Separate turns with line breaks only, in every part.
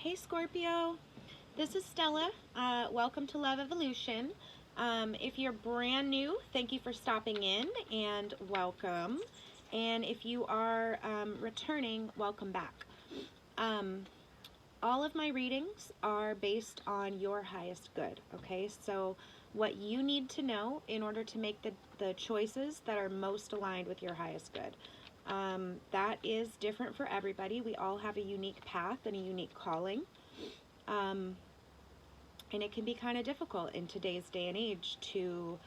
Hey Scorpio, this is Stella. Welcome to Love Evolution. If you're brand new, thank you for stopping in and welcome. And if you are returning, welcome back. All of my readings are based on your highest good, okay? So what you need to know in order to make the choices that are most aligned with your highest good. That is different for everybody. We all have a unique path and a unique calling. And it can be kind of difficult in today's day and age to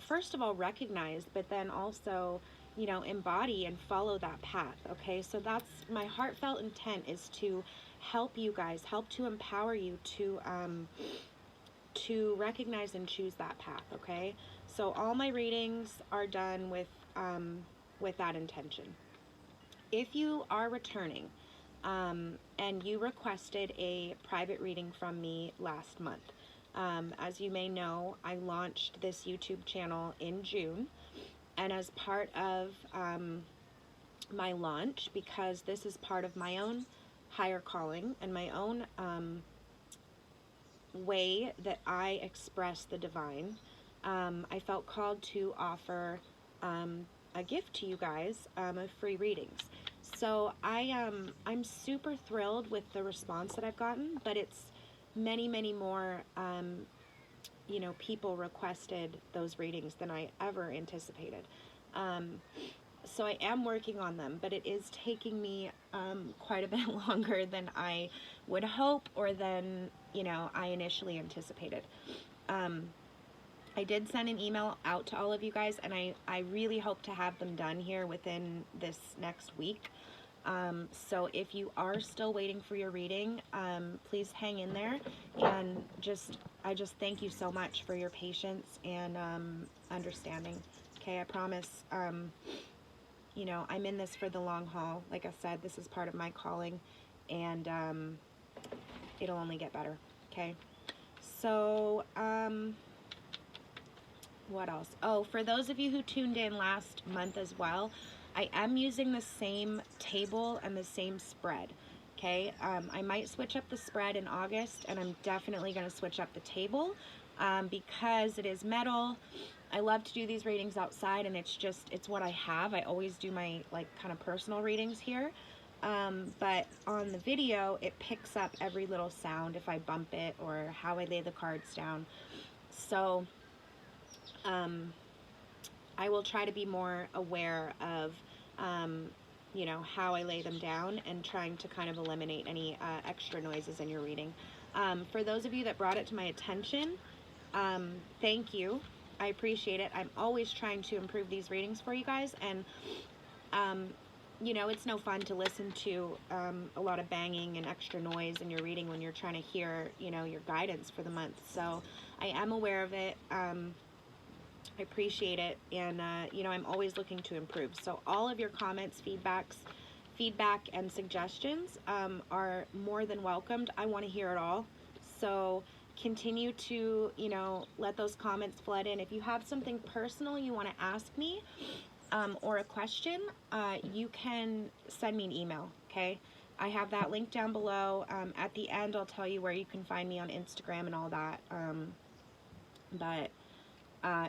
first of all recognize, but then also, embody and follow that path. Okay, so that's my heartfelt intent, is to help you guys, help to empower you to recognize and choose that path. Okay, so all my readings are done with that intention. If you are returning and you requested a private reading from me last month, as you may know, I launched this YouTube channel in June, and as part of my launch, because this is part of my own higher calling and my own way that I express the divine, I felt called to offer a gift to you guys of free readings. So I'm super thrilled with the response that I've gotten, but it's many more people requested those readings than I ever anticipated. So I am working on them, but it is taking me quite a bit longer than I would hope, or than I initially anticipated. I did send an email out to all of you guys, and I really hope to have them done here within this next week. So if you are still waiting for your reading, please hang in there, and I just thank you so much for your patience and understanding. Okay, I promise, I'm in this for the long haul. Like I said, this is part of my calling, and it'll only get better. Okay, so what else? Oh, for those of you who tuned in last month as well, I am using the same table and the same spread. Okay, I might switch up the spread in August, and I'm definitely going to switch up the table because it is metal. I love to do these readings outside, and it's what I have. I always do my kind of personal readings here, but on the video it picks up every little sound if I bump it or how I lay the cards down. So I will try to be more aware of how I lay them down, and trying to kind of eliminate any extra noises in your reading. For those of you that brought it to my attention, thank you. I appreciate it. I'm always trying to improve these readings for you guys, and it's no fun to listen to a lot of banging and extra noise in your reading when you're trying to hear your guidance for the month. So I am aware of it. I appreciate it, and I'm always looking to improve. So all of your comments, feedback and suggestions are more than welcomed. I want to hear it all. So continue to let those comments flood in. If you have something personal you want to ask me, or a question, you can send me an email. Okay, I have that link down below. At the end I'll tell you where you can find me on Instagram and all that, but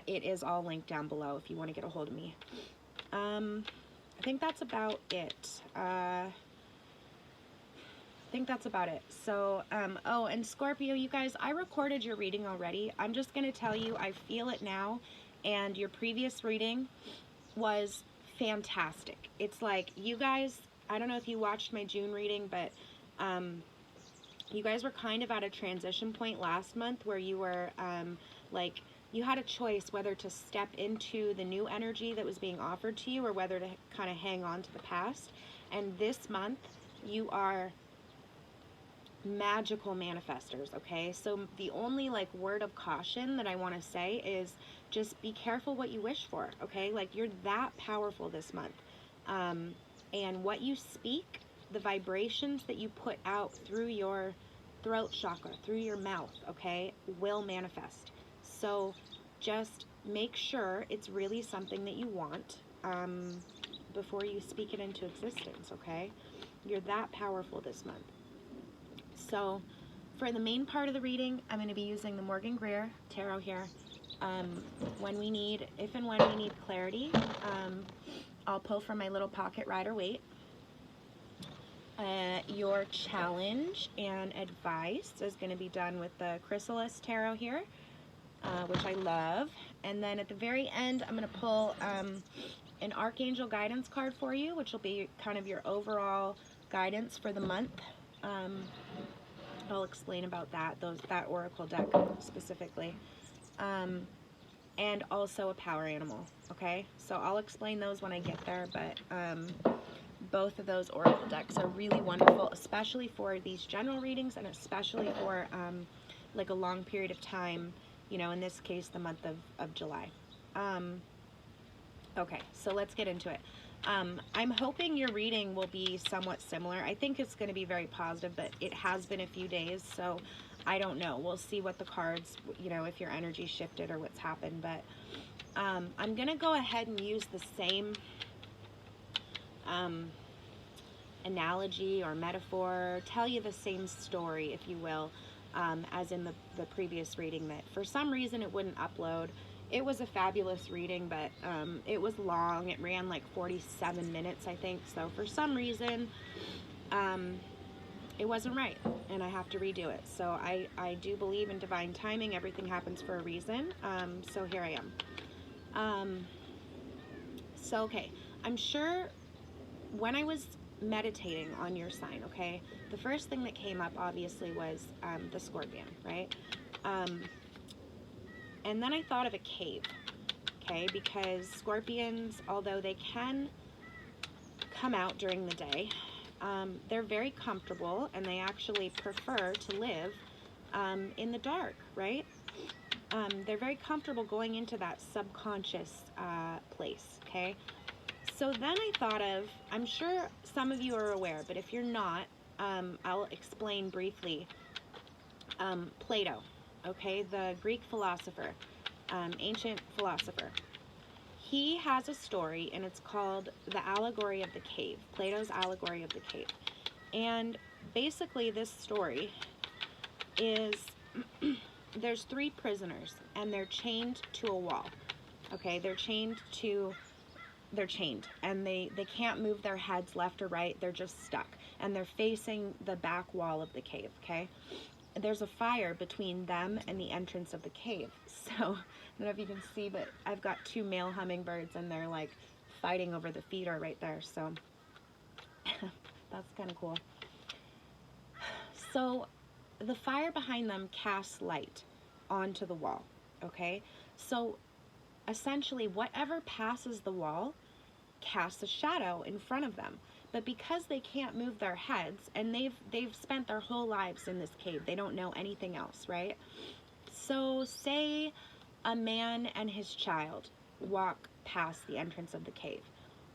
it is all linked down below if you want to get a hold of me. I think that's about it. So, oh, and Scorpio, you guys, I recorded your reading already. I'm just going to tell you, I feel it now, and your previous reading was fantastic. It's like, you guys, I don't know if you watched my June reading, but you guys were kind of at a transition point last month where you were you had a choice whether to step into the new energy that was being offered to you, or whether to kind of hang on to the past. And this month you are magical manifestors. Okay, so the only word of caution that I want to say is just be careful what you wish for. Okay, you're that powerful this month, and what you speak, the vibrations that you put out through your throat chakra, through your mouth, okay, will manifest. So just make sure it's really something that you want before you speak it into existence. Okay, You're that powerful this month. So for the main part of the reading, I'm going to be using the Morgan Greer Tarot here. If and when we need clarity, I'll pull from my little pocket Rider-Waite. Your challenge and advice is going to be done with the Chrysalis Tarot here, which I love. And then at the very end, I'm going to pull an Archangel guidance card for you, which will be kind of your overall guidance for the month. I'll explain about that Oracle deck specifically. And also a power animal, okay? So I'll explain those when I get there, but both of those Oracle decks are really wonderful, especially for these general readings and especially for like a long period of time, you know, in this case, the month of July. Okay, so let's get into it. I'm hoping your reading will be somewhat similar. I think it's going to be very positive, but it has been a few days, so I don't know. We'll see what the cards, you know, if your energy shifted or what's happened, but I'm going to go ahead and use the same analogy or metaphor, tell you the same story, if you will, as in the previous reading that for some reason it wouldn't upload. It was a fabulous reading, but it was long. It ran like 47 minutes, I think. So for some reason, it wasn't right, and I have to redo it. So I do believe in divine timing. Everything happens for a reason. So here I am. So, okay, I'm sure when I was meditating on your sign, okay, the first thing that came up, obviously, was the scorpion, right? And then I thought of a cave, okay, because scorpions, although they can come out during the day, they're very comfortable, and they actually prefer to live in the dark, right? They're very comfortable going into that subconscious place, okay? So then I thought of, I'm sure some of you are aware, but if you're not, I'll explain briefly. Plato, okay, the Greek philosopher, ancient philosopher. He has a story, and it's called The Allegory of the Cave, Plato's Allegory of the Cave. And basically this story is, there's 3 prisoners, and they're chained to a wall, okay? They're chained, and they can't move their heads left or right. They're just stuck, and they're facing the back wall of the cave, okay? There's a fire between them and the entrance of the cave. So, I don't know if you can see, but I've got 2 male hummingbirds, and they're like fighting over the feeder right there. So, that's kind of cool. So, the fire behind them casts light onto the wall, okay? So, essentially, whatever passes the wall casts a shadow in front of them. But because they can't move their heads, and they've spent their whole lives in this cave, they don't know anything else, right? So say a man and his child walk past the entrance of the cave.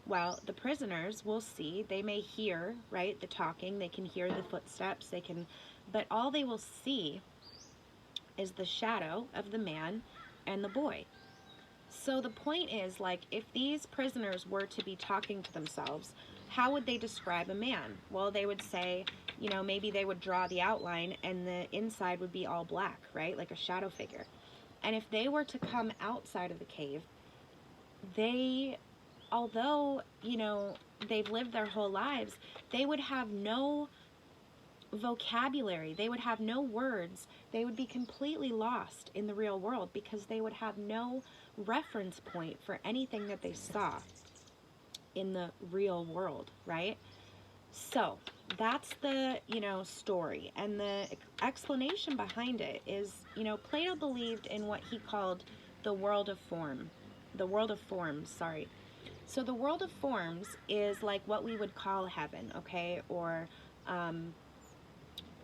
Well, the prisoners will see, they may hear, right, the talking, they can hear the footsteps, but all they will see is the shadow of the man and the boy. So the point is, like, if these prisoners were to be talking to themselves, how would they describe a man? Well, they would say, you know, maybe they would draw the outline and the inside would be all black, right? Like a shadow figure. And if they were to come outside of the cave, although, you know, they've lived their whole lives, they would have no vocabulary. They would have no words. They would be completely lost in the real world because they would have no reference point for anything that they saw in the real world, right? So that's the, you know, story. And the explanation behind it is, you know, Plato believed in what he called the world of forms, sorry. So the world of forms is like what we would call heaven, okay? Or,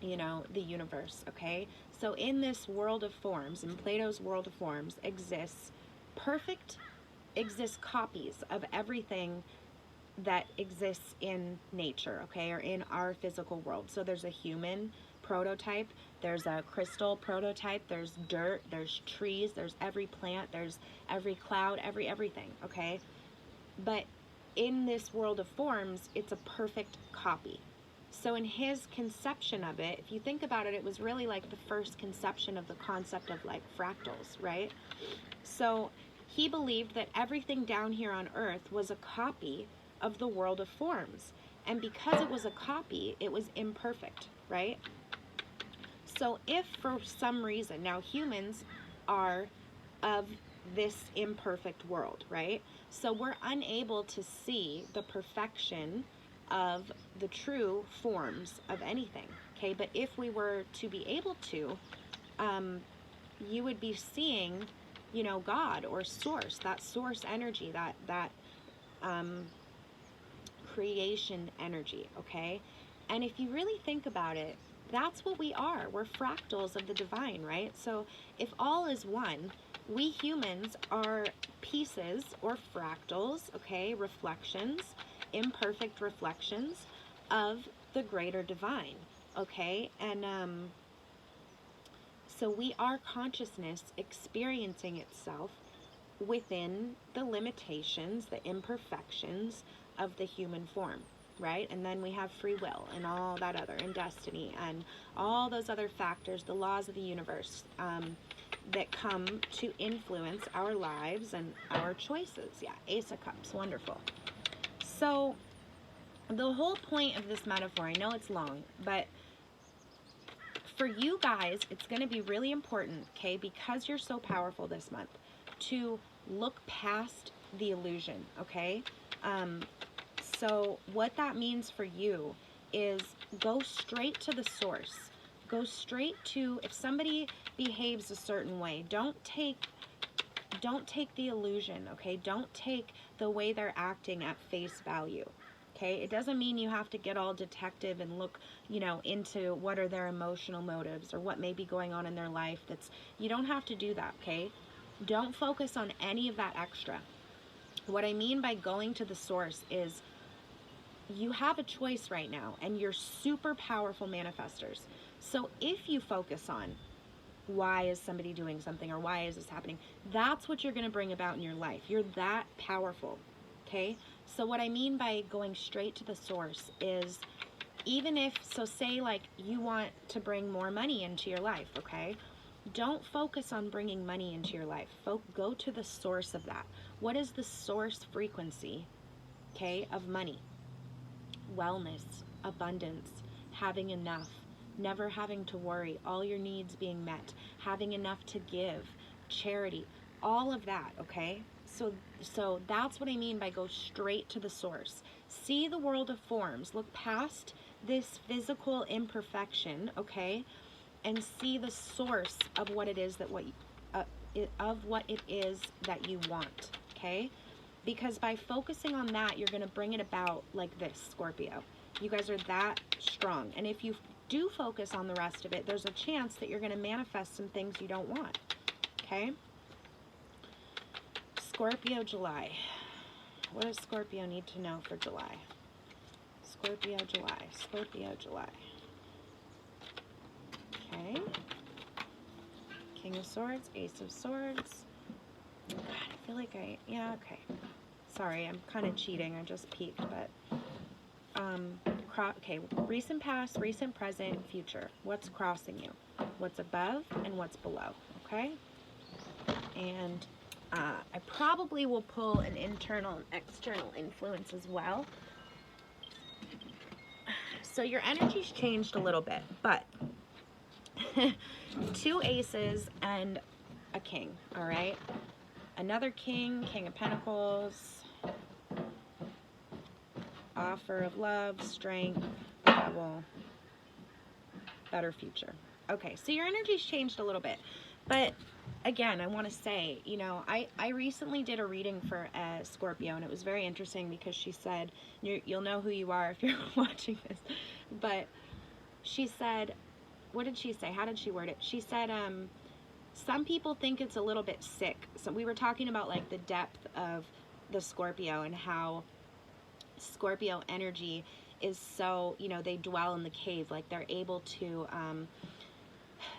you know, the universe, okay? So in this world of forms, in Plato's world of forms, exists copies of everything that exists in nature, okay, or in our physical world. So there's a human prototype, there's a crystal prototype, there's dirt, there's trees, there's every plant, there's every cloud, everything, okay? But in this world of forms, it's a perfect copy, So in his conception of it, if you think about it, it was really like the first conception of the concept of like fractals, right? So he believed that everything down here on earth was a copy of the world of forms. And because it was a copy, it was imperfect, right? So if for some reason, now humans are of this imperfect world, right? So we're unable to see the perfection of the true forms of anything, okay? But if we were to be able to, you would be seeing, you know, God or source, that source energy, that creation energy, okay? And if you really think about it, that's what we are. We're fractals of the divine, right? So if all is one, we humans are pieces or fractals, okay, reflections, imperfect reflections of the greater divine, okay? And so we are consciousness experiencing itself within the limitations, the imperfections of the human form, right? And then we have free will and all that other, and destiny, and all those other factors, the laws of the universe, that come to influence our lives and our choices. Yeah, Ace of Cups, wonderful. So the whole point of this metaphor, I know it's long, but for you guys, it's going to be really important, okay, because you're so powerful this month, to look past the illusion, okay? So what that means for you is go straight to the source. Go straight to, if somebody behaves a certain way, don't take the illusion, okay? Don't take the way they're acting at face value, okay? It doesn't mean you have to get all detective and look, you know, into what are their emotional motives or what may be going on in their life. You don't have to do that, okay? Don't focus on any of that extra. What I mean by going to the source is you have a choice right now, and you're super powerful manifestors. So if you focus on why is somebody doing something or why is this happening, that's what you're going to bring about in your life. You're that powerful, okay? So what I mean by going straight to the source is, even if, so say like you want to bring more money into your life, okay? Don't focus on bringing money into your life. Go to the source of that. What is the source frequency, okay, of money? Wellness, abundance, having enough, never having to worry, all your needs being met, having enough to give, charity, all of that, okay? So that's what I mean by go straight to the source. See the world of forms. Look past this physical imperfection, okay? And see the source of what it is that what it is that you want, okay? Because by focusing on that, you're going to bring it about like this, Scorpio. You guys are that strong. And if you do focus on the rest of it, there's a chance that you're going to manifest some things you don't want, okay? Scorpio, July. What does Scorpio need to know for July? Scorpio, July. Scorpio, July. Okay. King of Swords, Ace of Swords. God, I feel like yeah, okay. Sorry, I'm kind of cheating. I just peeked, but okay, recent past, recent present, future. What's crossing you? What's above and what's below, okay? And I probably will pull an internal and external influence as well. So your energy's changed a little bit, but 2 aces and a king, all right? Another king, King of Pentacles, offer of love, strength, double, better future. Okay, so your energy's changed a little bit, but again, I want to say, you know, I recently did a reading for Scorpio, and it was very interesting because she said, you'll know who you are if you're watching this, but she said, what did she say? How did she word it? She said, some people think it's a little bit sick. So we were talking about like the depth of the Scorpio and how Scorpio energy is so, you know, they dwell in the cave, like they're able to,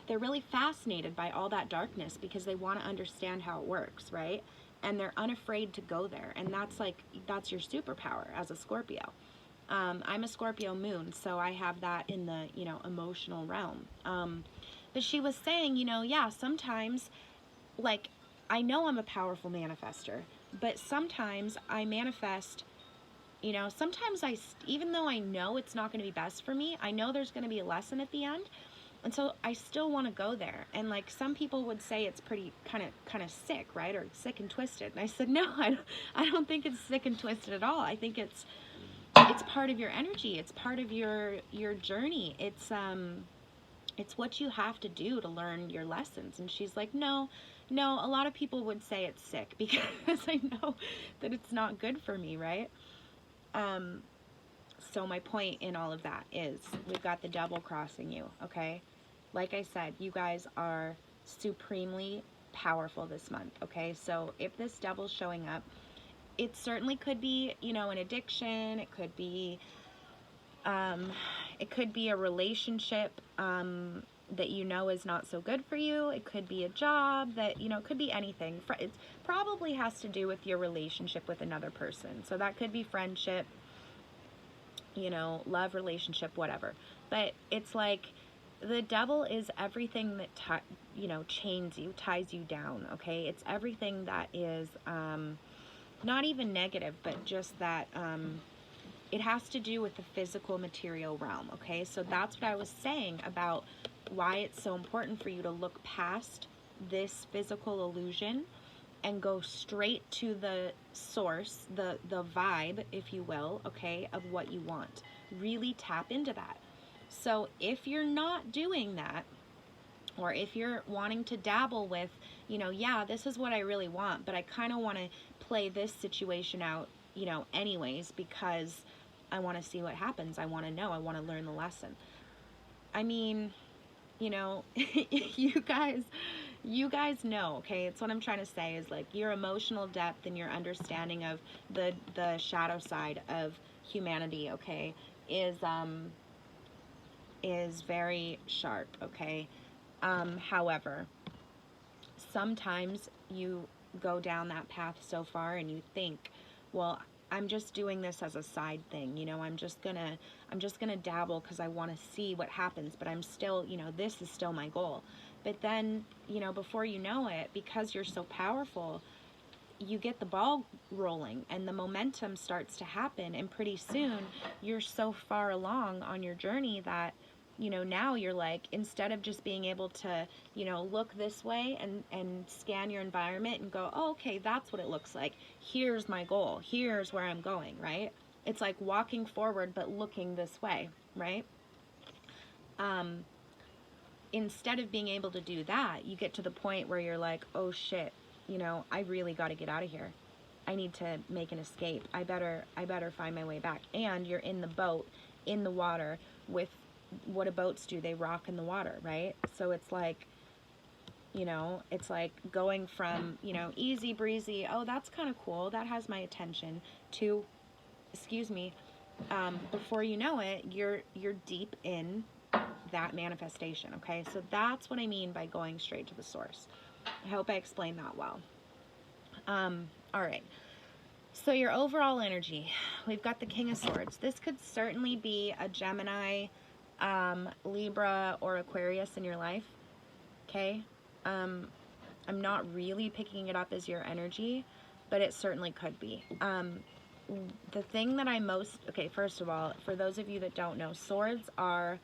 they're really fascinated by all that darkness because they want to understand how it works, right? And they're unafraid to go there. And that's your superpower as a Scorpio. I'm a Scorpio moon, so I have that in the, you know, emotional realm. But she was saying, you know, yeah, sometimes, like, I know I'm a powerful manifester, but sometimes I manifest, you know, sometimes even though I know it's not going to be best for me, I know there's going to be a lesson at the end. And so I still want to go there. And like some people would say it's pretty kind of sick, right? Or sick and twisted. And I said, no, I don't think it's sick and twisted at all. I think it's part of your energy. It's part of your journey. It's what you have to do to learn your lessons. And she's like, no, a lot of people would say it's sick because I know that it's not good for me, right? So my point in all of that is we've got the devil crossing you, okay? Like I said, you guys are supremely powerful this month, okay? So if this devil's showing up, it certainly could be, you know, an addiction. It could be a relationship that you know is not so good for you. It could be a job that, you know, it could be anything. It probably has to do with your relationship with another person. So that could be friendship, you know, love, relationship, whatever. But it's like the devil is everything that, you know, chains you, ties you down, okay? It's everything that is not even negative, but just that it has to do with the physical material realm, okay? So that's what I was saying about why it's so important for you to look past this physical illusion and go straight to the source, the vibe, if you will, okay, of what you want. Really tap into that. So if you're not doing that, or if you're wanting to dabble with, you know, yeah, this is what I really want, but I kind of want to play this situation out, you know, anyways, because I want to see what happens. I want to know. I want to learn the lesson. I mean, you know, you guys know, okay? It's what I'm trying to say is like your emotional depth and your understanding of the shadow side of humanity, okay, is very sharp, okay? However, sometimes you go down that path so far and you think, well, I'm just doing this as a side thing, you know, I'm just gonna dabble because I want to see what happens, but I'm still, you know, this is still my goal. But then, you know, before you know it, because you're so powerful, you get the ball rolling and the momentum starts to happen, and pretty soon you're so far along on your journey that, you know, now you're like, instead of just being able to, you know, look this way and scan your environment and go, oh, okay, that's what it looks like. Here's my goal. Here's where I'm going, right? It's like walking forward but looking this way, right? Instead of being able to do that, you get to the point where you're like, oh shit, you know, I really got to get out of here. I need to make an escape. I better find my way back. And you're in the boat, in the water, with what do boats do? They rock in the water, right? So it's like, you know, it's like going from, you know, easy breezy, oh, that's kind of cool, that has my attention, to, excuse me, before you know it, you're deep in that manifestation, okay? So that's what I mean by going straight to the source. I hope I explained that well. All right. So your overall energy, we've got the King of Swords. This could certainly be a Gemini, Libra, or Aquarius in your life, okay? I'm not really picking it up as your energy, but it certainly could be. The thing that I most, okay, first of all, for those of you that don't know, swords are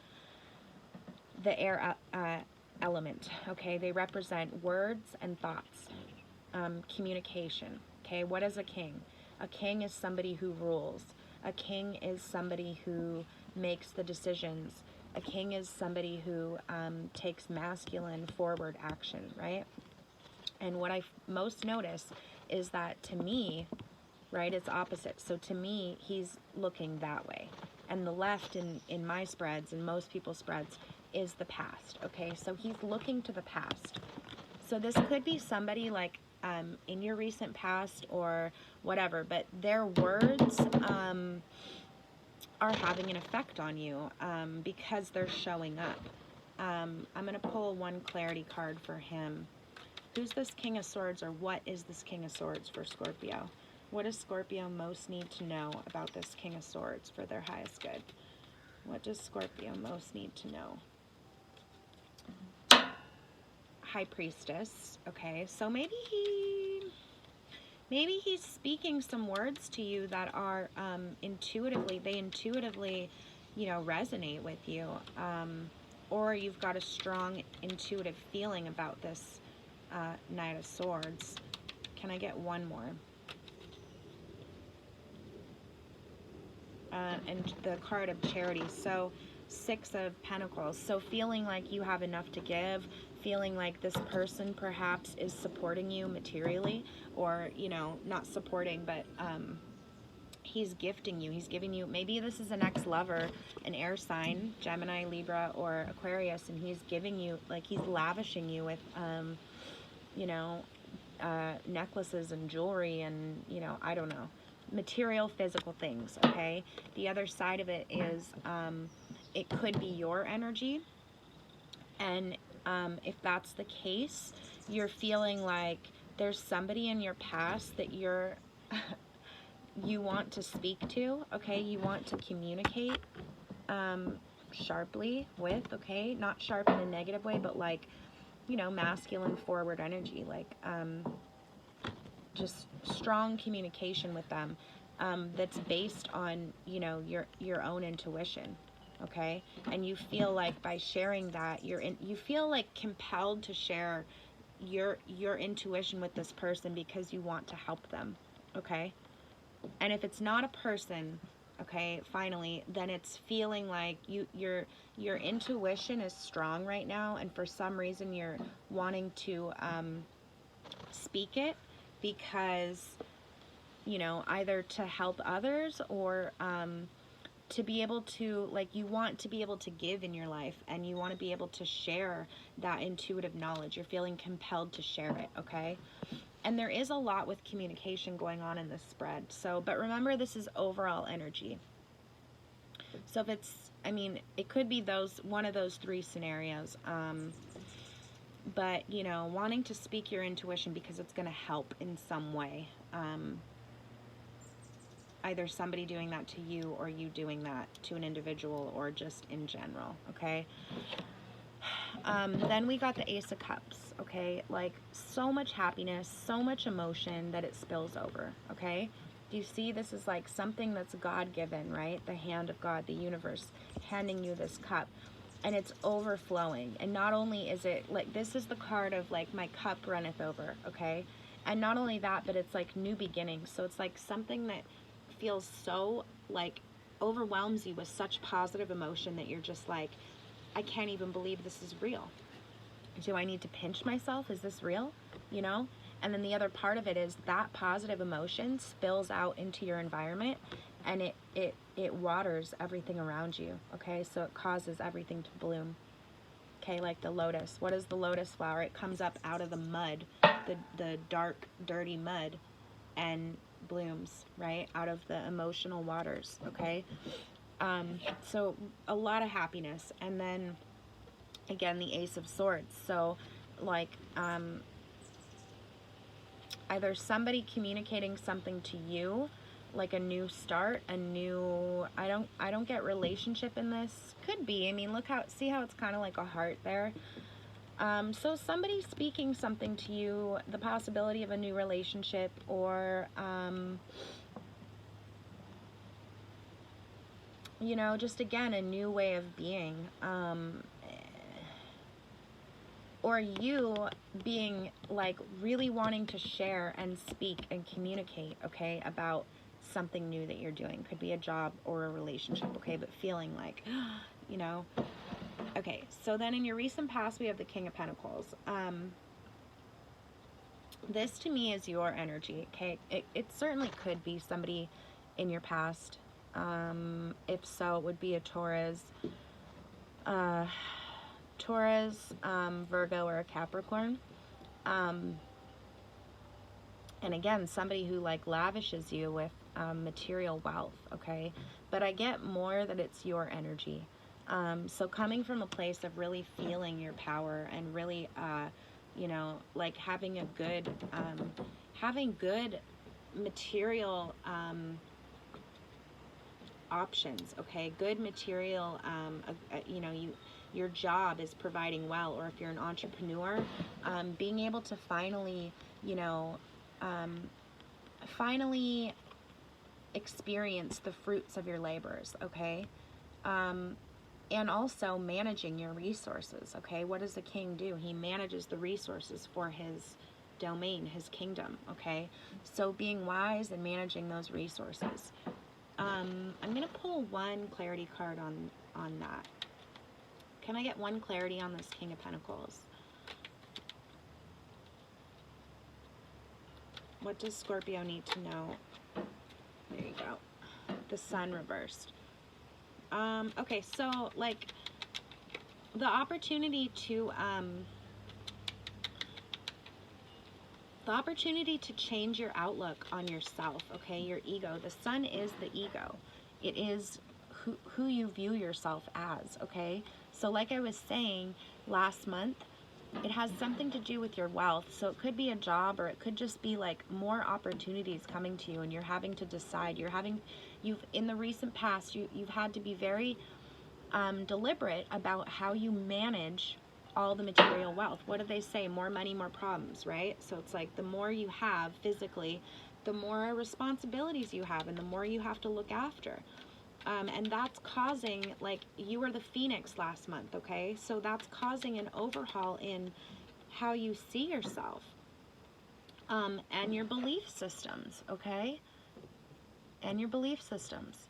the air element, okay? They represent words and thoughts, communication, okay? What is a king? A king is somebody who rules. A king is somebody who makes the decisions. A king is somebody who takes masculine forward action, right? And what I most notice is that, to me, right, it's opposite. So to me, he's looking that way. And the left in my spreads and most people's spreads is the past, okay? So he's looking to the past. So this could be somebody like in your recent past or whatever, but their words are having an effect on you because they're showing up. I'm going to pull one clarity card for him. Who's this King of Swords, or what is this King of Swords for Scorpio? What does Scorpio most need to know about this King of Swords for their highest good? What does Scorpio most need to know? High Priestess. Okay, so maybe he's speaking some words to you that are intuitively, you know, resonate with you. Or you've got a strong intuitive feeling about this Knight of Swords. Can I get one more? And the card of Charity. So 6 of Pentacles. So feeling like you have enough to give, feeling like this person perhaps is supporting you materially, or, you know, not supporting, but he's gifting you. He's giving you, maybe this is an ex-lover, an air sign, Gemini, Libra, or Aquarius, and he's giving you, like, he's lavishing you with, you know, necklaces and jewelry and, you know, I don't know, material, physical things, okay? The other side of it is it could be your energy, and if that's the case, you're feeling like there's somebody in your past that you want to speak to, okay? You want to communicate sharply with, okay? Not sharp in a negative way, but like, you know, masculine forward energy, like just strong communication with them that's based on, you know, your own intuition, okay? And you feel like by sharing that, you feel like compelled to share your intuition with this person because you want to help them, okay? And if it's not a person, okay, finally, then it's feeling like your intuition is strong right now, and for some reason you're wanting to speak it because, you know, either to help others or to be able to, like, you want to be able to give in your life, and you want to be able to share that intuitive knowledge. You're feeling compelled to share it, okay? And there is a lot with communication going on in this spread. So, but remember, this is overall energy. So if it's, I mean, it could be one of those 3 scenarios. But, you know, wanting to speak your intuition because it's going to help in some way. Either somebody doing that to you, or you doing that to an individual, or just in general, okay? Then we got the Ace of Cups, okay? Like, so much happiness, so much emotion that it spills over, okay? Do you see? This is like something that's God-given, right? The hand of God, the universe, handing you this cup. And it's overflowing. And not only is it, like, this is the card of, like, my cup runneth over, okay? And not only that, but it's like new beginnings. So it's like something that feels so, like, overwhelms you with such positive emotion that you're just like, I can't even believe this is real. Do I need to pinch myself? Is this real? You know? And then the other part of it is that positive emotion spills out into your environment, and it waters everything around you, okay? So it causes everything to bloom, okay? Like the lotus. What is the lotus flower? It comes up out of the mud, the dark, dirty mud, and blooms, right? Out of the emotional waters, okay? So a lot of happiness. And then again, the Ace of Swords. So like either somebody communicating something to you, like a new start, a new, I don't get relationship in this. Could be. I mean, see how it's kind of like a heart there. So somebody speaking something to you, the possibility of a new relationship, or you know, just again, a new way of being, or you being like really wanting to share and speak and communicate, okay, about something new that you're doing. Could be a job or a relationship, okay, but feeling like, you know. Okay, so then in your recent past, we have the King of Pentacles. This to me is your energy, okay? It certainly could be somebody in your past. If so, it would be a Taurus, Virgo, or a Capricorn. And again, somebody who like lavishes you with material wealth, okay? But I get more that it's your energy. So coming from a place of really feeling your power and really, you know, like having a good, material options, okay? Good material, you know, your job is providing well, or if you're an entrepreneur, being able to finally, you know, finally experience the fruits of your labors, okay? And also managing your resources, okay? What does the king do? He manages the resources for his domain, his kingdom, okay? So being wise and managing those resources. I'm going to pull one clarity card on that. Can I get one clarity on this King of Pentacles? What does Scorpio need to know? There you go. The Sun reversed. Okay, so like the opportunity to change your outlook on yourself, okay, your ego. The Sun is the ego. It is who you view yourself as, okay? So like I was saying last month, it has something to do with your wealth. So it could be a job, or it could just be like more opportunities coming to you, and you're having to decide. You've in the recent past, you've had to be very deliberate about how you manage all the material wealth. What do they say? More money, more problems, right? So it's like the more you have physically, the more responsibilities you have, and the more you have to look after. And that's causing, like, you were the Phoenix last month, okay? So that's causing an overhaul in how you see yourself, and your belief systems, okay? And your belief systems.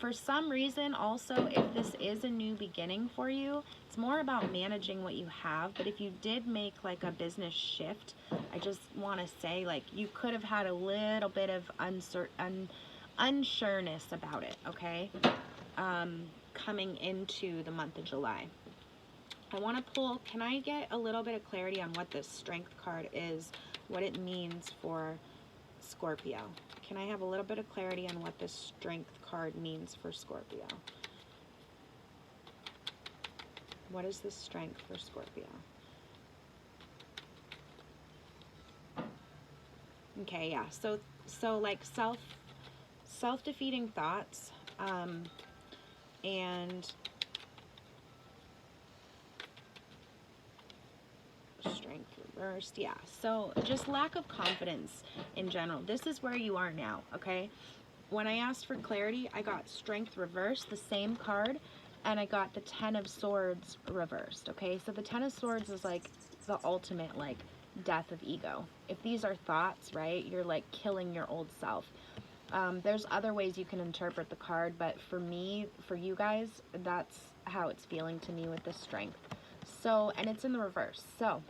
For some reason, also, if this is a new beginning for you, it's more about managing what you have. But if you did make like a business shift, I just want to say, like, you could have had a little bit of unsureness about it, okay? Coming into the month of July. I want to pull, can I get a little bit of clarity on what this Strength card is, what it means for Scorpio? Can I have a little bit of clarity on what this Strength card means for Scorpio? What is the Strength for Scorpio? Okay, yeah. So like self-defeating thoughts, and Strength reversed, yeah. So just lack of confidence in general. This is where you are now, okay? When I asked for clarity, I got Strength reversed, the same card, and I got the Ten of Swords reversed, okay? So the Ten of Swords is like the ultimate, like, death of ego. If these are thoughts, right, you're like killing your old self. There's other ways you can interpret the card, but for me, for you guys, that's how it's feeling to me with the Strength. So, and it's in the reverse. So,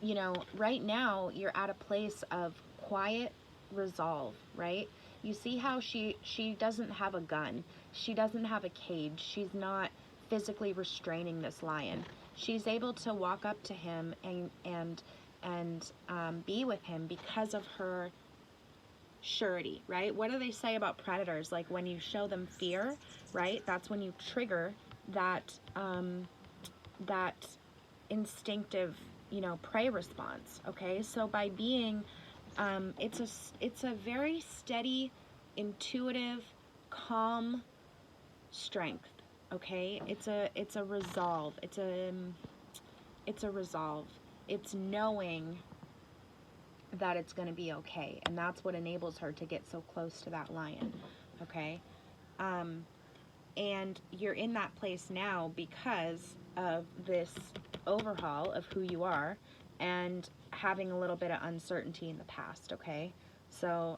you know, right now you're at a place of quiet resolve, right? You see how she doesn't have a gun. She doesn't have a cage. She's not physically restraining this lion. She's able to walk up to him and be with him because of her surety, right? What do they say about predators? Like, when you show them fear, right? That's when you trigger that that instinctive, you know, prey response. Okay, so by being it's a very steady, intuitive, calm strength. Okay, it's a resolve. It's a resolve. It's knowing that it's going to be okay, and that's what enables her to get so close to that lion. Okay, and you're in that place now because of this overhaul of who you are and having a little bit of uncertainty in the past. Okay, so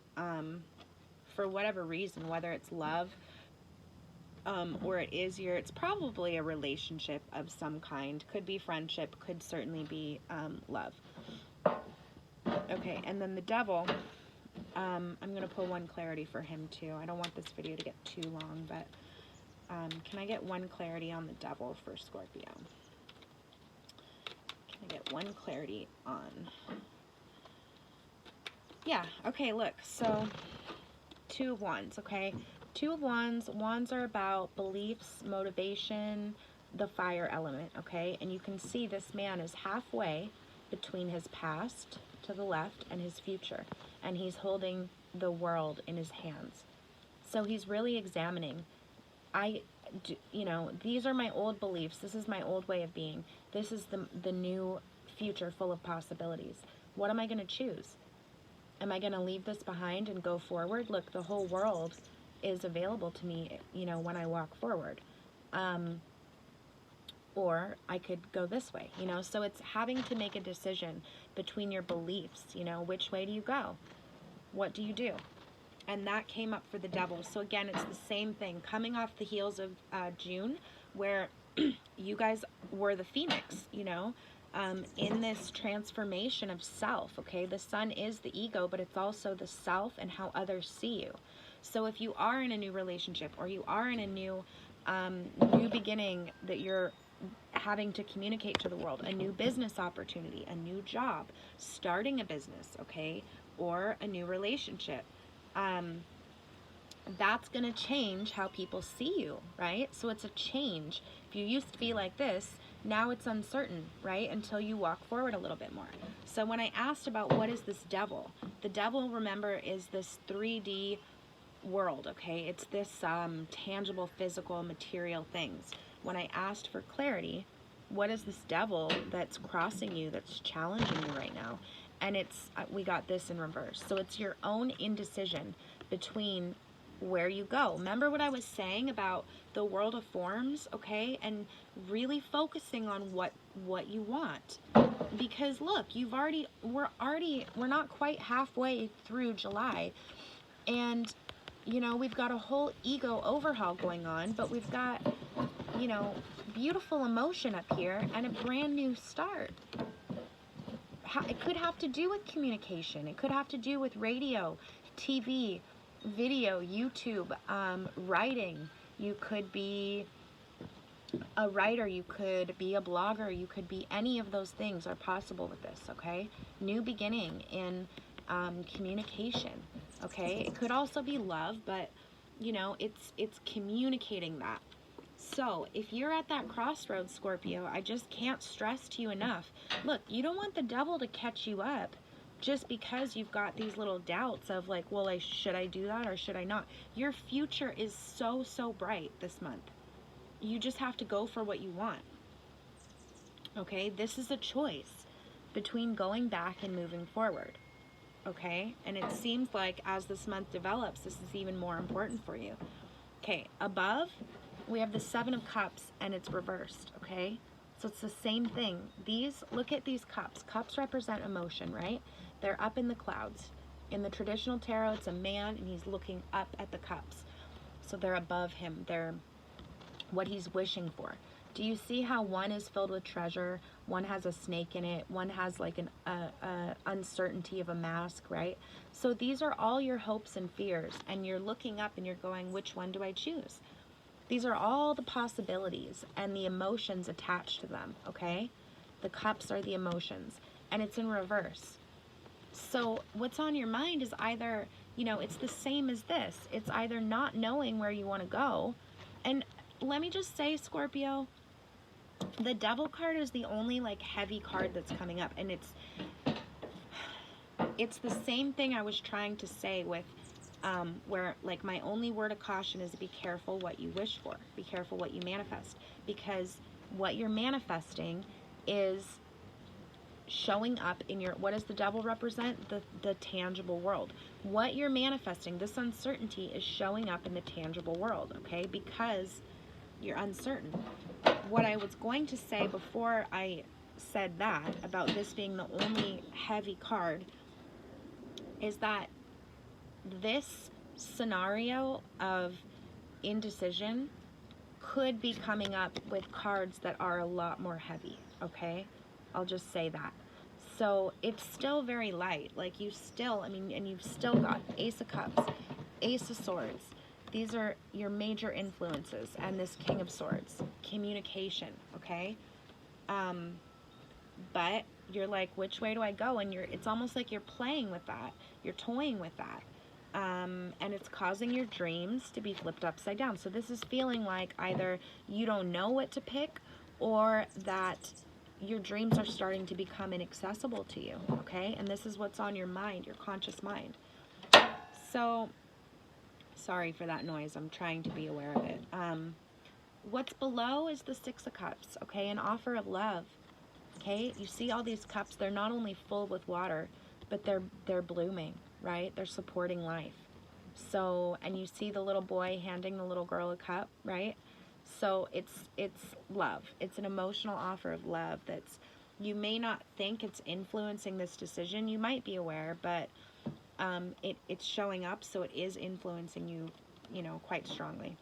for whatever reason, whether it's love, or it's probably a relationship of some kind, could be friendship, could certainly be love. Okay, and then the Devil, I'm going to pull one clarity for him too. I don't want this video to get too long, but can I get one clarity on the Devil for Scorpio? Can I get one clarity on... Yeah, okay, look, so Two of Wands, okay? Two of Wands, Wands are about beliefs, motivation, the fire element, okay? And you can see this man is halfway between his past to the left and his future, and he's holding the world in his hands. So he's really examining, these are my old beliefs. This is my old way of being. This is the new future full of possibilities. What am I going to choose? Am I going to leave this behind and go forward? Look, the whole world is available to me, when I walk forward. Or I could go this way, So it's having to make a decision between your beliefs, which way do you go? What do you do? And that came up for the Devil. So again, it's the same thing. Coming off the heels of June, where you guys were the Phoenix, in this transformation of self, okay? The sun is the ego, but it's also the self and how others see you. So if you are in a new relationship, or you are in a new beginning that you're having to communicate to the world, a new business opportunity, a new job, starting a business, okay, or a new relationship, that's going to change how people see you, right? So it's a change. If you used to be like this, now it's uncertain, right? Until you walk forward a little bit more. So when I asked about what is this devil, the devil, remember, is this 3D world, okay? It's this tangible, physical, material things. When I asked for clarity, what is this devil that's crossing you, that's challenging you right now? And we got this in reverse. So it's your own indecision between where you go. Remember what I was saying about the world of forms, okay? And really focusing on what you want. Because look, we're not quite halfway through July. And, we've got a whole ego overhaul going on, but we've got, beautiful emotion up here and a brand new start. It could have to do with communication. It could have to do with radio, TV, video, YouTube, writing. You could be a writer, you could be a blogger, you could be any of those things are possible with this, okay? New beginning in communication, okay? It could also be love, but, it's communicating that. So, if you're at that crossroads, Scorpio, I just can't stress to you enough. Look, you don't want the devil to catch you up just because you've got these little doubts of like, well, should I do that or should I not? Your future is so, so bright this month. You just have to go for what you want. Okay? This is a choice between going back and moving forward. Okay? And it seems like as this month develops, this is even more important for you. Okay, above, we have the Seven of Cups, and it's reversed, okay? So it's the same thing. Look at these cups. Cups represent emotion, right? They're up in the clouds. In the traditional tarot, it's a man, and he's looking up at the cups. So they're above him. They're what he's wishing for. Do you see how one is filled with treasure? One has a snake in it. One has like an uncertainty of a mask, right? So these are all your hopes and fears, and you're looking up and you're going, which one do I choose? These are all the possibilities and the emotions attached to them, okay? The cups are the emotions, and it's in reverse. So what's on your mind is either, it's the same as this. It's either not knowing where you want to go. And let me just say, Scorpio, the Devil card is the only like heavy card that's coming up, and it's the same thing I was trying to say with where like my only word of caution is be careful what you wish for. Be careful what you manifest, because what you're manifesting is showing up in your, what does the Devil represent? The tangible world. What you're manifesting, this uncertainty, is showing up in the tangible world, okay? Because you're uncertain. What I was going to say before I said that, about this being the only heavy card, is that this scenario of indecision could be coming up with cards that are a lot more heavy, okay? I'll just say that. So it's still very light. Like you still, and you've still got Ace of Cups, Ace of Swords. These are your major influences, and this King of Swords, communication, okay? But you're like, which way do I go? And it's almost like you're playing with that. You're toying with that. And it's causing your dreams to be flipped upside down. So this is feeling like either you don't know what to pick, or that your dreams are starting to become inaccessible to you, okay? And this is what's on your mind, your conscious mind. So, sorry for that noise. I'm trying to be aware of it. What's below is the Six of Cups, okay? An offer of love, okay? You see all these cups, they're not only full with water, but they're blooming, right? They're supporting life. So, and you see the little boy handing the little girl a cup, right? So it's love. It's an emotional offer of love that's, you may not think it's influencing this decision. You might be aware, but it's showing up, so it is influencing you, you know, quite strongly.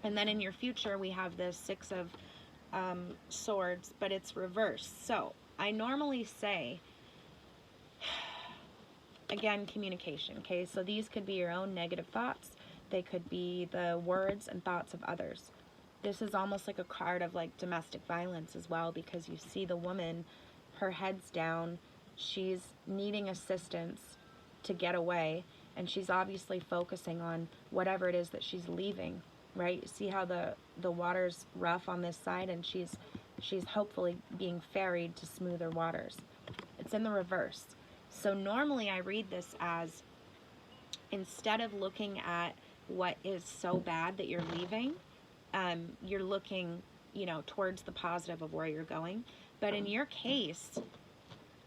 And then in your future, we have the Six of Swords, but it's reversed. So I normally say, again, communication, okay? So these could be your own negative thoughts. They could be the words and thoughts of others. This is almost like a card of like domestic violence as well, because you see the woman, her head's down, she's needing assistance to get away, and she's obviously focusing on whatever it is that she's leaving, right? You see how the water's rough on this side, and she's hopefully being ferried to smoother waters. It's in the reverse. So normally I read this as, instead of looking at what is so bad that you're leaving, you're looking, you know, towards the positive of where you're going. But in your case,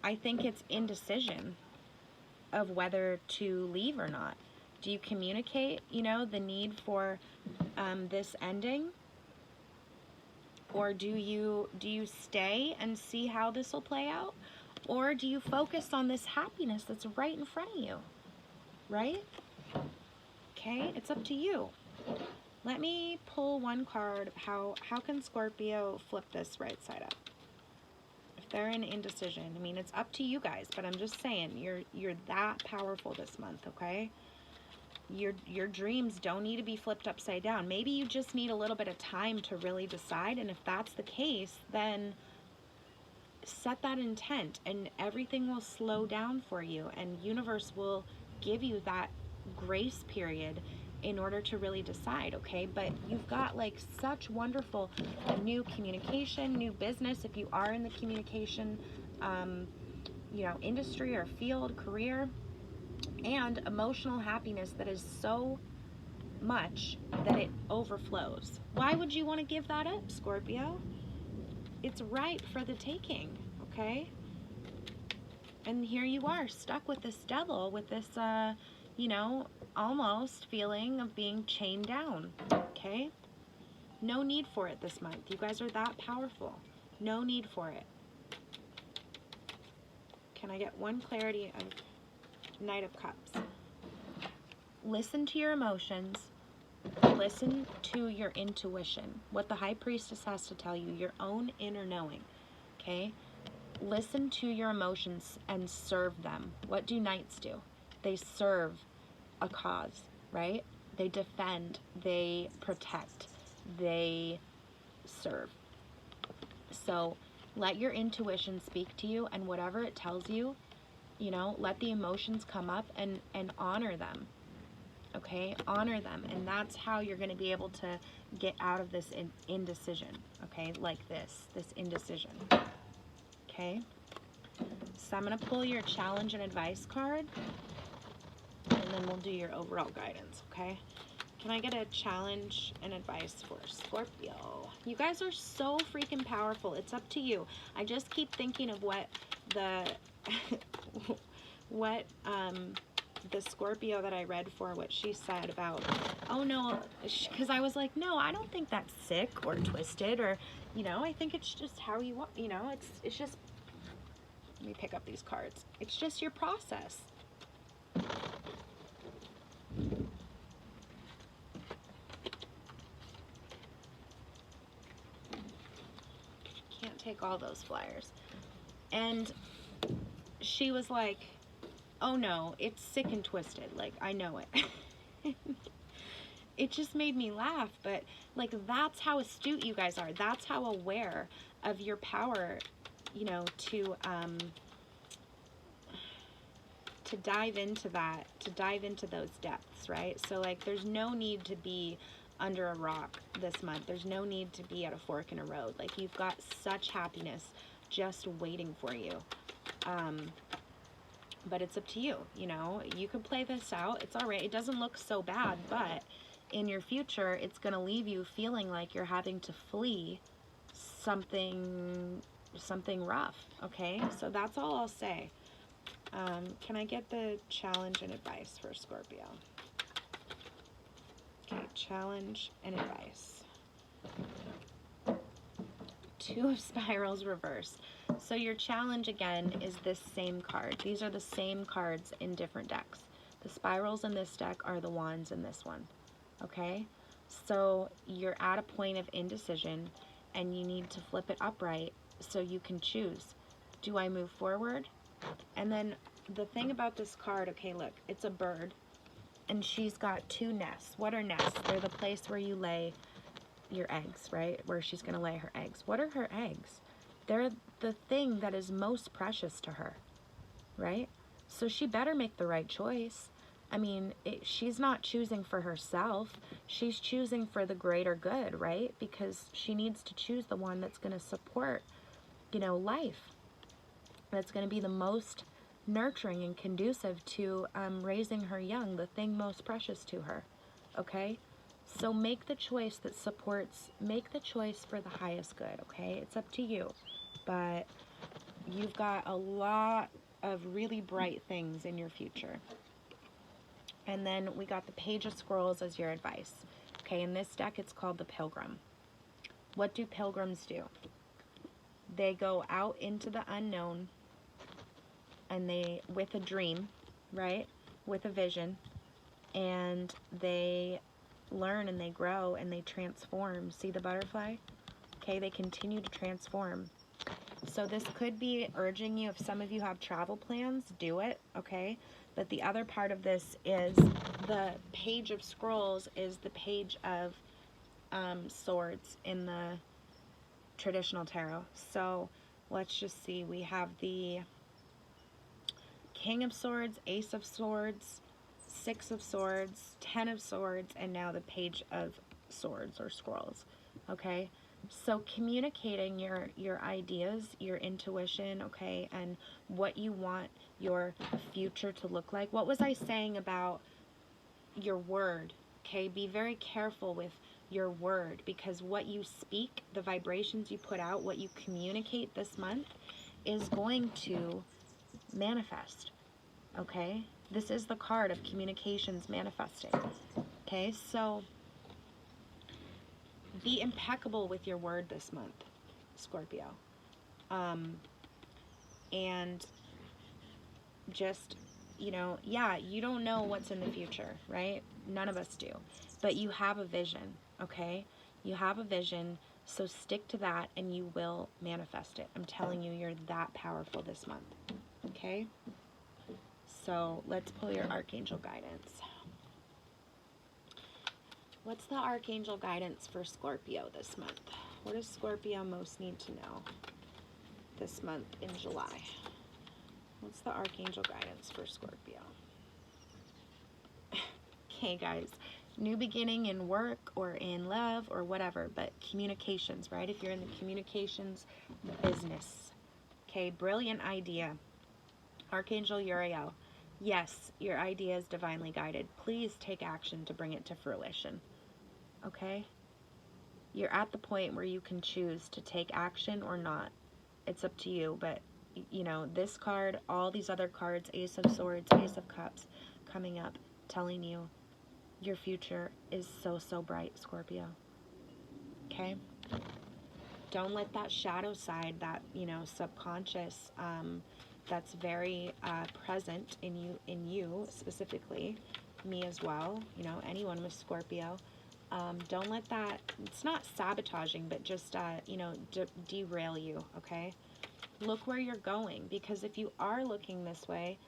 I think it's indecision of whether to leave or not. Do you communicate, you know, the need for this ending? Or do you stay and see how this will play out? Or do you focus on this happiness that's right in front of you? Right? Okay, it's up to you. Let me pull one card. How can Scorpio flip this right side up? If they're in indecision, I mean, it's up to you guys, but I'm just saying, you're that powerful this month, okay? Your dreams don't need to be flipped upside down. Maybe you just need a little bit of time to really decide, and if that's the case, then set that intent and everything will slow down for you, and universe will give you that grace period in order to really decide, okay? But you've got like such wonderful new communication, new business, if you are in the communication you know, industry or field, career, and emotional happiness that is so much that it overflows. Why would you want to give that up, Scorpio? It's ripe for the taking, okay? And here you are, stuck with this devil, with this you know, almost feeling of being chained down, okay? No need for it this month. You guys are that powerful. No need for it. Can I get one clarity of Knight of Cups? Listen to your emotions. Listen to your intuition. What the High Priestess has to tell you, your own inner knowing, okay? Listen to your emotions and serve them. What do Knights do? They serve a cause, right? They defend, they protect, they serve. So let your intuition speak to you, and whatever it tells you, you know, let the emotions come up and honor them, okay? Honor them, and that's how you're going to be able to get out of this indecision, okay? Like this indecision, okay? So I'm going to pull your challenge and advice card, and then we'll do your overall guidance, okay? Can I get a challenge and advice for Scorpio? You guys are so freaking powerful. It's up to you. I just keep thinking of what the the Scorpio that I read for, what she said about, oh no, because I was like, no, I don't think that's sick or twisted, or, you know, I think it's just how you want, you know, it's just, let me pick up these cards. It's just your process. Can't take all those flyers. And she was like, oh no, it's sick and twisted. Like, I know it. It just made me laugh, but like, that's how astute you guys are. That's how aware of your power, you know, to dive into that, to dive into those depths, right? So like, there's no need to be under a rock this month. There's no need to be at a fork in a road. Like, you've got such happiness just waiting for you. But it's up to you, you know. You can play this out. It's all right. It doesn't look so bad, but in your future, it's going to leave you feeling like you're having to flee something rough, okay? So that's all I'll say. Can I get the challenge and advice for Scorpio? Okay, challenge and advice. Two of Spirals reverse. So your challenge again is this same card. These are the same cards in different decks. The spirals in this deck are the wands in this one. Okay? So you're at a point of indecision and you need to flip it upright so you can choose. Do I move forward? And then the thing about this card, okay, look, it's a bird and she's got two nests. What are nests? They're the place where you lay your eggs, right? Where she's going to lay her eggs. What are her eggs? They're the thing that is most precious to her, right? So she better make the right choice. I mean, she's not choosing for herself. She's choosing for the greater good, right? Because she needs to choose the one that's going to support, you know, life. That's going to be the most nurturing and conducive to raising her young, the thing most precious to her, okay? So make the choice that supports, make the choice for the highest good, okay? It's up to you. But you've got a lot of really bright things in your future. And then we got the Page of Scrolls as your advice. Okay, in this deck it's called the Pilgrim. What do pilgrims do? They go out into the unknown and they, with a dream, right? With a vision, and they learn and they grow and they transform. See the butterfly? Okay, they continue to transform. So this could be urging you, if some of you have travel plans, do it, okay? But the other part of this is the Page of Scrolls is the page of swords in the traditional tarot. So let's just see. We have the King of Swords, Ace of Swords, Six of Swords, Ten of Swords, and now the Page of Swords or Scrolls, okay? So communicating your ideas, your intuition, okay, and what you want your future to look like. What was I saying about your word, okay? Be very careful with your word, because what you speak, the vibrations you put out, what you communicate this month is going to manifest, okay? This is the card of communications manifesting, okay? So be impeccable with your word this month, Scorpio. And just, you know, yeah, you don't know what's in the future, right? None of us do. But you have a vision, okay? You have a vision, so stick to that and you will manifest it. I'm telling you, you're that powerful this month, okay? So let's pull your Archangel guidance. What's the Archangel guidance for Scorpio this month? What does Scorpio most need to know this month in July? What's the Archangel guidance for Scorpio? Okay, guys. New beginning in work or in love or whatever, but communications, right? If you're in the communications business. Okay, brilliant idea. Archangel Uriel. Yes, your idea is divinely guided. Please take action to bring it to fruition. Okay? You're at the point where you can choose to take action or not. It's up to you, but, you know, this card, all these other cards, Ace of Swords, Ace of Cups, coming up, telling you your future is so, so bright, Scorpio. Okay? Don't let that shadow side, that, you know, subconscious, that's very present in you specifically, me as well, you know, anyone with Scorpio. Don't let that, it's not sabotaging, but just, you know, derail you, okay? Look where you're going, because if you are looking this way,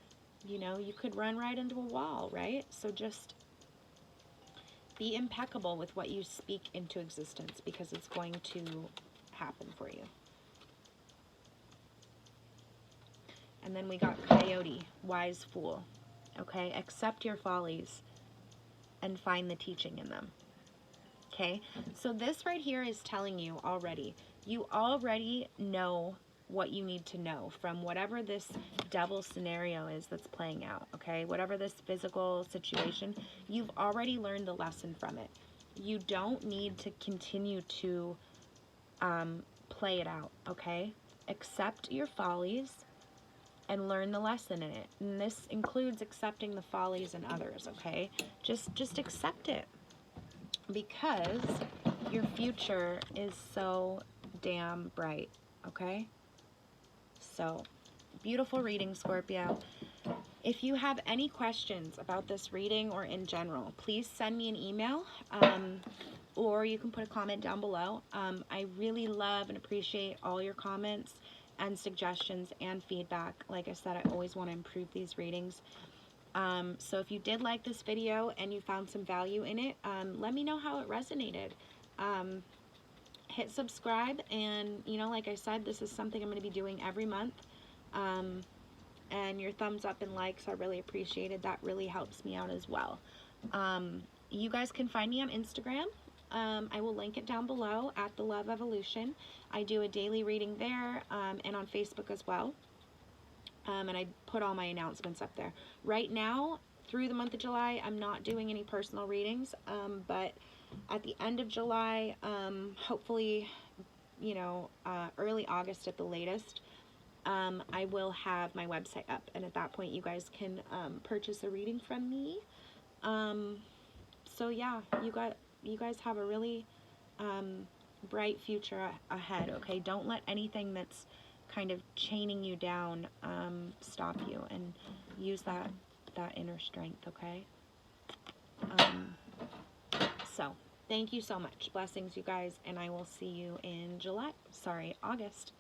you know, you could run right into a wall, right? So just be impeccable with what you speak into existence, because it's going to happen for you. And then we got Coyote, Wise Fool. Okay, accept your follies and find the teaching in them. Okay, so this right here is telling you already. You already know what you need to know from whatever this devil scenario is that's playing out, okay? Whatever this physical situation, you've already learned the lesson from it. You don't need to continue to play it out, okay? Accept your follies and learn the lesson in it. And this includes accepting the follies in others, okay? Just accept it, because your future is so damn bright, okay? So, beautiful reading, Scorpio. If you have any questions about this reading or in general, please send me an email, or you can put a comment down below. I really love and appreciate all your comments and suggestions and feedback. Like I said, I always want to improve these readings. So if you did like this video and you found some value in it, let me know how it resonated. Hit subscribe, and like I said, this is something I'm going to be doing every month. And your thumbs up and likes are really appreciated. That really helps me out as well. You guys can find me on Instagram. I will link it down below at The Love Evolution. I do a daily reading there, and on Facebook as well. And I put all my announcements up there. Right now, through the month of July, I'm not doing any personal readings, but at the end of July, hopefully, early August at the latest, I will have my website up, and at that point you guys can purchase a reading from me. So yeah, you guys have a really bright future ahead, okay? Don't let anything that's kind of chaining you down stop you, and use that inner strength, okay? So thank you so much. Blessings, you guys, and I will see you in August.